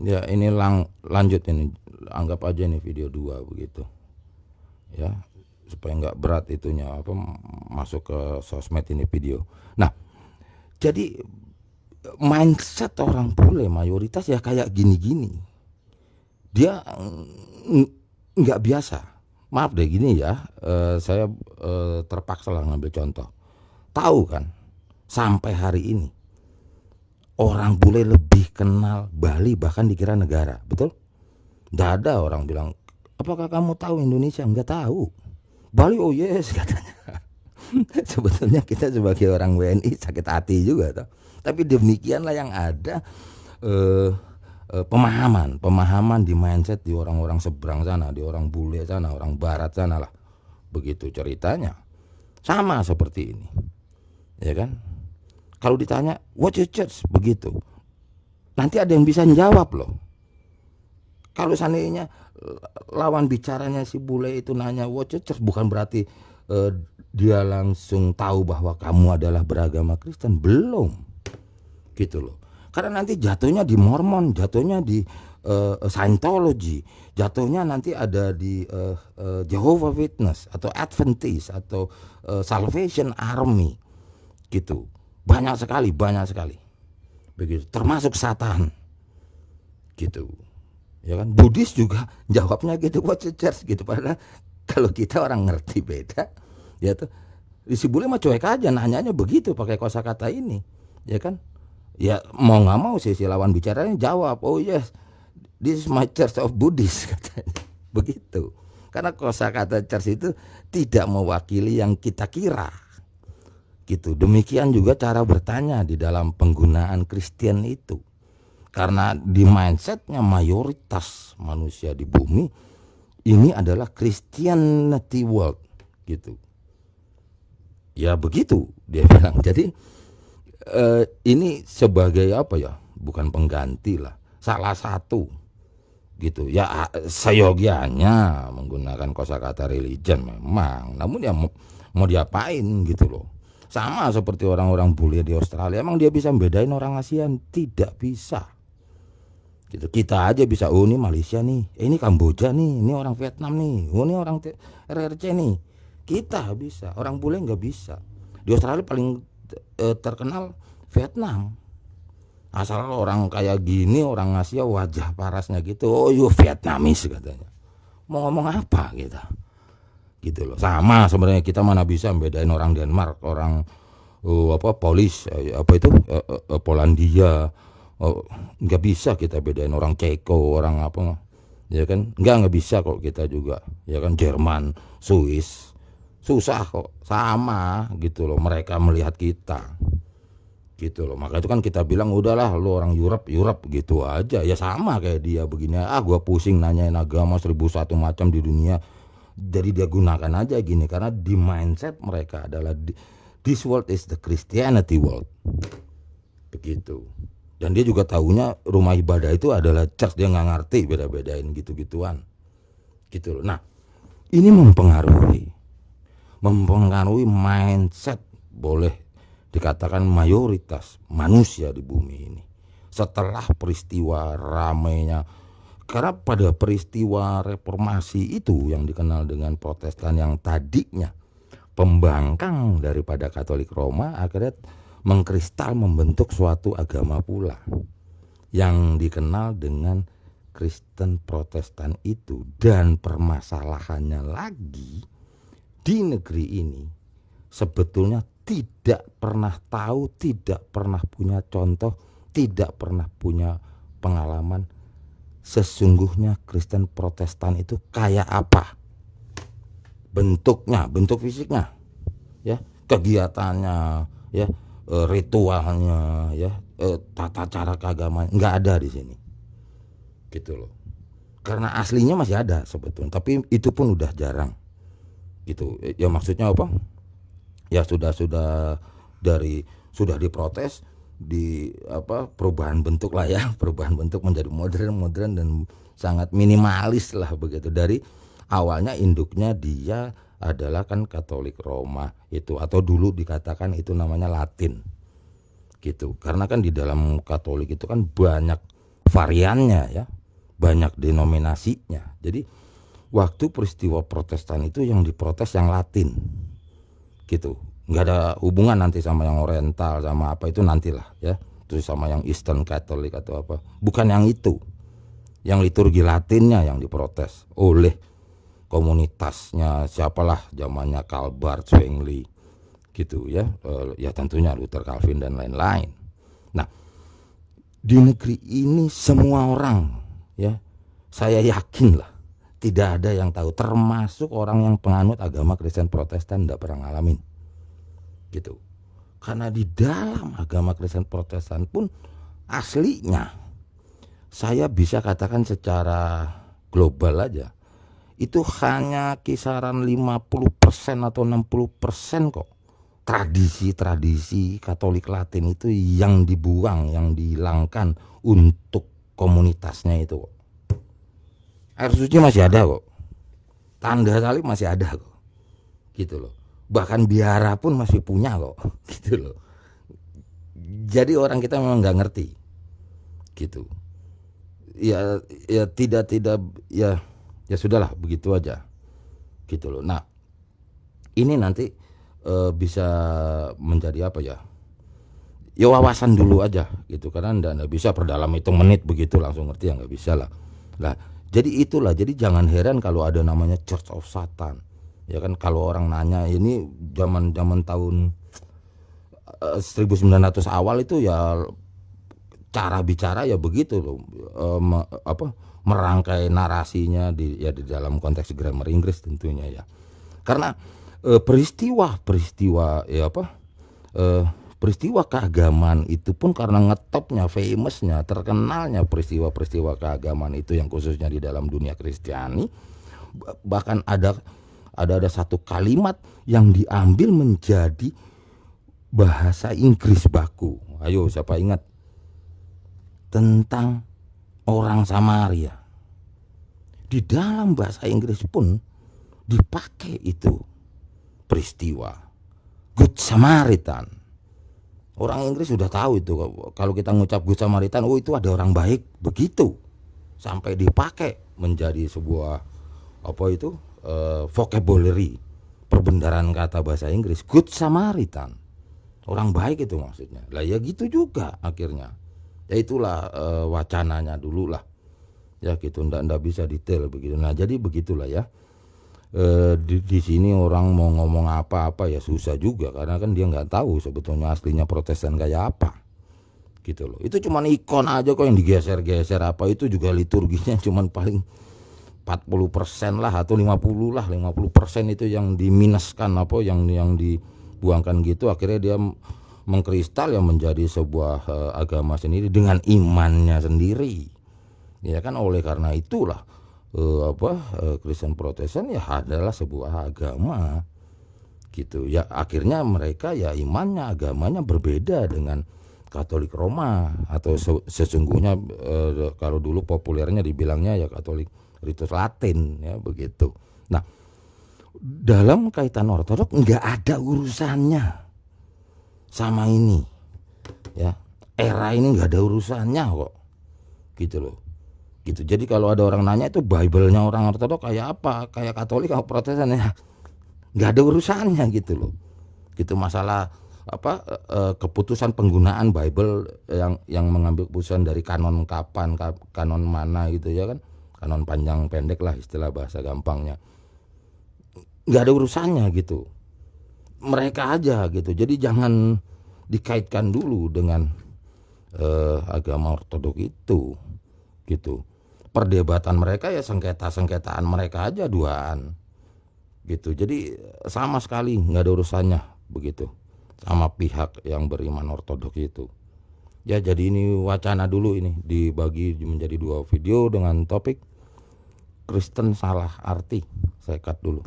Ya ini lanjut ini, anggap aja ini video 2 begitu ya, supaya nggak berat itunya apa masuk ke sosmed ini video. Nah, jadi mindset orang bule mayoritas ya kayak gini-gini. Dia nggak biasa. Maaf deh gini ya, saya terpaksa lah ngambil contoh. Tahu kan, sampai hari ini orang bule lebih kenal Bali bahkan dikira negara, betul? Nggak ada orang bilang, apakah kamu tahu Indonesia? Nggak tahu. Bali, oh yes katanya. Sebetulnya kita sebagai orang WNI sakit hati juga toh. Tapi demikianlah yang ada, eh, pemahaman di mindset di orang-orang seberang sana, di orang bule sana, orang barat sana lah. Begitu ceritanya. Sama seperti ini. Ya kan? Kalau ditanya what your church begitu. Nanti ada yang bisa jawab loh. Kalau seandainya lawan bicaranya si bule itu nanya what your church, bukan berarti dia langsung tahu bahwa kamu adalah beragama Kristen, belum gitu loh. Karena nanti jatuhnya di Mormon, jatuhnya di Scientology, jatuhnya nanti ada di Jehovah Witness atau Adventist atau Salvation Army gitu. Banyak sekali begitu, termasuk Satan gitu. Ya kan, Buddhis juga jawabnya gitu, what your church gitu. Padahal kalau kita orang ngerti beda, ya tuh si bule mah cuek aja nanyanya begitu pakai kosakata ini, ya kan? Ya mau nggak mau si lawan bicaranya jawab, oh yes, this is my church of Buddhist katanya, begitu. Karena kosakata church itu tidak mewakili yang kita kira, gitu. Demikian juga cara bertanya di dalam penggunaan Kristen itu. Karena di mindsetnya mayoritas manusia di bumi ini adalah Christianity world gitu. Ya begitu dia bilang. Jadi ini sebagai apa ya? Bukan pengganti lah. Salah satu gitu. Ya seyogianya menggunakan kosakata religion memang. Namun ya mau diapain gitu loh. Sama seperti orang-orang bule di Australia. Emang dia bisa bedain orang ASEAN? Tidak bisa. Gitu. Kita aja bisa, oh ini Malaysia nih, ini Kamboja nih, ini orang Vietnam nih, oh ini orang RRC nih. Kita bisa, orang bule nggak bisa. Di Australia paling terkenal Vietnam. Asal orang kayak gini, orang Asia wajah parasnya gitu, oh you Vietnamese katanya. Mau ngomong apa kita? Gitu loh. Sama sebenarnya kita mana bisa bedain orang Denmark, orang Polis, apa itu Polandia. Oh, nggak bisa kita bedain orang Ceko, orang apa, ya kan? Nggak bisa kok kita juga, ya kan? Jerman, Swiss, susah kok, sama gitu loh. Mereka melihat kita, gitu loh. Maka itu kan kita bilang udahlah, lo orang Europe gitu aja. Ya sama kayak dia begini. Gua pusing nanyain agama 1001 macam di dunia. Jadi dia gunakan aja gini karena di mindset mereka adalah this world is the Christianity world, begitu. Dan dia juga tahunya rumah ibadah itu adalah church, dia nggak ngerti beda-bedain gitu-gituan, gitu loh. Nah, ini mempengaruhi mindset, boleh dikatakan mayoritas manusia di bumi ini. Setelah peristiwa ramainya, karena pada peristiwa reformasi itu yang dikenal dengan Protestan yang tadinya pembangkang daripada Katolik Roma, akhirnya mengkristal membentuk suatu agama pula yang dikenal dengan Kristen Protestan itu. Dan permasalahannya lagi di negeri ini sebetulnya tidak pernah tahu, tidak pernah punya contoh, tidak pernah punya pengalaman sesungguhnya Kristen Protestan itu kayak apa bentuknya, bentuk fisiknya, ya, kegiatannya, ya, ritualnya, ya, tata cara keagamaan nggak ada di sini, gitu loh. Karena aslinya masih ada sebetulnya, tapi itu pun udah jarang, gitu. Ya maksudnya apa? Ya sudah diprotes di apa perubahan bentuk lah ya, perubahan bentuk menjadi modern dan sangat minimalis lah begitu. Dari awalnya induknya dia adalah kan Katolik Roma itu, atau dulu dikatakan itu namanya Latin gitu. Karena kan di dalam Katolik itu kan banyak variannya ya, banyak denominasinya. Jadi waktu peristiwa Protestan itu yang diprotes yang Latin gitu, nggak ada hubungan nanti sama yang Oriental sama apa itu nantilah ya, terus sama yang Eastern Catholic atau apa, bukan yang itu. Yang liturgi Latinnya yang diprotes oleh komunitasnya siapalah zamannya Calvert, Zwingli gitu ya, ya tentunya Luther, Calvin dan lain-lain. Nah, di negeri ini semua orang ya, saya yakin lah tidak ada yang tahu, termasuk orang yang penganut agama Kristen Protestan tidak pernah ngalamin gitu. Karena di dalam agama Kristen Protestan pun aslinya, saya bisa katakan secara global aja, itu hanya kisaran 50% atau 60% kok. Tradisi-tradisi Katolik Latin itu yang dibuang, yang dihilangkan untuk komunitasnya itu kok. Air suci masih ada kok. Tanda salib masih ada kok. Gitu loh. Bahkan biara pun masih punya kok. Gitu loh. Jadi orang kita memang nggak ngerti. Gitu. Ya tidak ya sudahlah begitu aja gitu loh. Nah ini nanti bisa menjadi apa ya wawasan dulu aja gitu, karena nggak bisa perdalam hitung menit begitu langsung ngerti ya, nggak bisa lah. Nah jadi itulah, jadi jangan heran kalau ada namanya Church of Satan ya kan. Kalau orang nanya ini zaman tahun 1900 awal itu ya cara bicara ya begitu loh, merangkai narasinya di dalam konteks grammar Inggris tentunya ya. Karena peristiwa keagamaan itu pun karena ngetopnya, famousnya, terkenalnya peristiwa keagamaan itu yang khususnya di dalam dunia Kristiani, bahkan ada satu kalimat yang diambil menjadi bahasa Inggris baku. Ayo siapa ingat tentang orang Samaria? Di dalam bahasa Inggris pun dipakai itu peristiwa Good Samaritan. Orang Inggris sudah tahu itu, kalau kita ngucap Good Samaritan, oh itu ada orang baik, begitu. Sampai dipakai menjadi sebuah vocabulary, perbendaharaan kata bahasa Inggris, Good Samaritan. Orang baik itu maksudnya. Lah ya gitu juga akhirnya. Ya itulah wacananya dulu lah ya gitu, ndak bisa detail begitu. Nah jadi begitulah ya, di sini orang mau ngomong apa ya susah juga, karena kan dia nggak tahu sebetulnya aslinya Protestan kayak apa gitu loh. Itu cuman ikon aja kok yang digeser-geser, apa itu juga liturginya cuman paling 40% lah atau 50% itu yang diminuskan, yang dibuangkan gitu. Akhirnya dia mengkristal yang menjadi sebuah agama sendiri dengan imannya sendiri ya kan. Oleh karena itulah Kristen Protestan ya adalah sebuah agama gitu ya. Akhirnya mereka ya imannya, agamanya berbeda dengan Katolik Roma, atau sesungguhnya kalau dulu populernya dibilangnya ya Katolik Ritus Latin ya begitu. Nah dalam kaitan Ortodok nggak ada urusannya sama ini ya, era ini nggak ada urusannya kok gitu loh gitu. Jadi kalau ada orang nanya itu Bible-nya orang Ortodok kayak apa, kayak Katolik atau Protestan, ya nggak ada urusannya gitu loh gitu. Masalah keputusan penggunaan Bible yang mengambil keputusan dari kanon kapan, kanon mana gitu ya kan, kanon panjang pendek lah istilah bahasa gampangnya, nggak ada urusannya gitu mereka aja gitu. Jadi jangan dikaitkan dulu dengan agama Ortodok itu gitu. Perdebatan mereka ya sengketa-sengketaan mereka aja duaan gitu. Jadi sama sekali nggak ada urusannya begitu sama pihak yang beriman Ortodok itu ya. Jadi ini wacana dulu, ini dibagi menjadi 2 video dengan topik Kristen salah arti. Saya cut dulu.